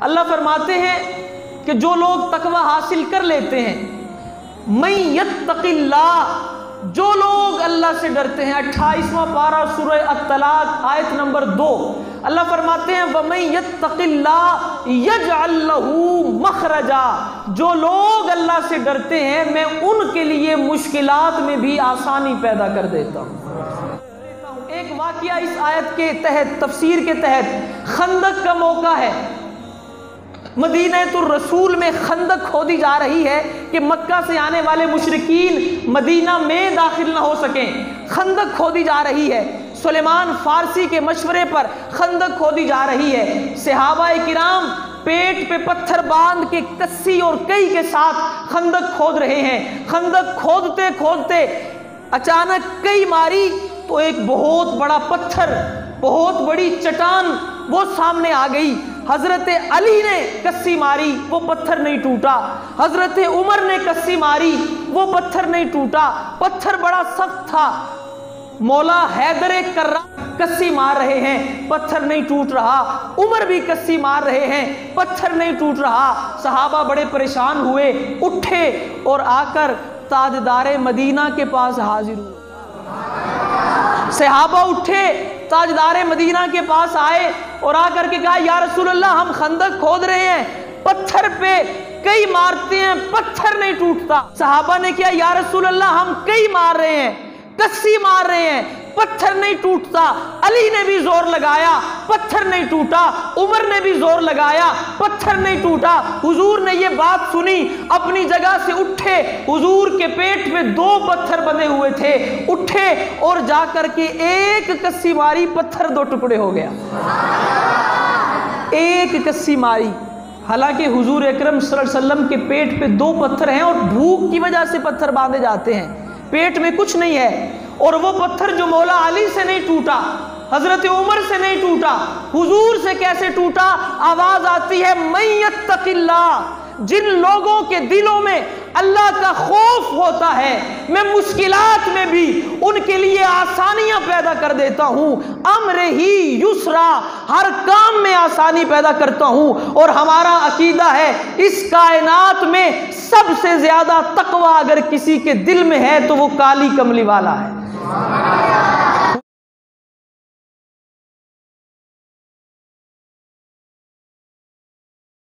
अल्लाह फरमाते हैं कि जो लोग तकवा हासिल कर लेते हैं, मैं यत्तकिल्लाह, जो लोग अल्लाह से डरते हैं। 28वां पारा सूरह अत-तलाक आयत नंबर 2, अल्लाह फरमाते हैं वमन यत्तकिल्लाह यजअल लहू मखरजा, जो लोग अल्लाह से डरते हैं मैं उनके लिए मुश्किलात में भी आसानी पैदा कर देता हूँ। एक वाकया इस आयत के तहत, तफसीर के तहत, खंदक का मौका है। मदीनतुर रसूल में खंदक खोदी जा रही है कि मक्का से आने वाले मुशरिकीन मदीना में दाखिल ना हो सकें। खंदक खोदी जा रही है, सुलेमान फारसी के मशवरे पर खंदक खोदी जा रही है। सहाबाए किराम पेट पे पत्थर बांध के कस्सी और कई के साथ खंदक खोद रहे हैं। खंदक खोदते खोदते अचानक कई मारी तो एक बहुत बड़ा पत्थर, बहुत बड़ी चट्टान वो सामने आ गई। हजरत अली ने कस्सी मारी, वो पत्थर नहीं टूटा। हजरत उमर ने कस्सी मारी, वो पत्थर नहीं टूटा। पत्थर बड़ा सख्त था। मौला हैदर कर्रार कस्सी मार रहे हैं, पत्थर नहीं टूट रहा। उमर भी कस्सी मार रहे हैं, पत्थर नहीं टूट रहा। सहाबा बड़े परेशान हुए, उठे और आकर ताजदारे मदीना के पास हाजिर हुए। सहाबा उठे, ताजदारे मदीना के पास आए और आकर के कहा या रसूल अल्लाह, हम खंदक खोद रहे हैं, पत्थर पे कई मारते हैं, पत्थर नहीं टूटता। सहाबा ने किया या रसूल अल्लाह, हम कई मार रहे हैं, कस्सी मार रहे हैं, पत्थर नहीं टूटता। अली ने भी जोर लगाया, पत्थर नहीं टूटा। उमर ने भी जोर लगाया, पत्थर नहीं टूटा। हुजूर ने ये बात सुनी, अपनी जगह से उठे। हुजूर के पेट में 2 पत्थर बंधे हुए थे, उठे और जाकर के एक कस्सी मारी, पत्थर 2 टुकड़े हो गया। एक कस्सी मारी। हालांकि हुजूर अकरम सल्लल्लाहु अलैहि वसल्लम के पेट पे 2 पत्थर हैं और भूख की वजह से पत्थर बांधे जाते हैं, पेट में कुछ नहीं है। और वो पत्थर जो मौला अली से नहीं टूटा, हजरत उमर से नहीं टूटा, हुजूर से कैसे टूटा? आवाज आती है मैं यत्तकिल्लाह, जिन लोगों के दिलों में अल्लाह का खौफ होता है मैं मुश्किलात में भी उनके लिए आसानियां पैदा कर देता हूं। अम्र ही युसरा, हर काम में आसानी पैदा करता हूं। और हमारा अकीदा है इस कायनात में सबसे ज्यादा तकवा अगर किसी के दिल में है तो वो काली कमली वाला है।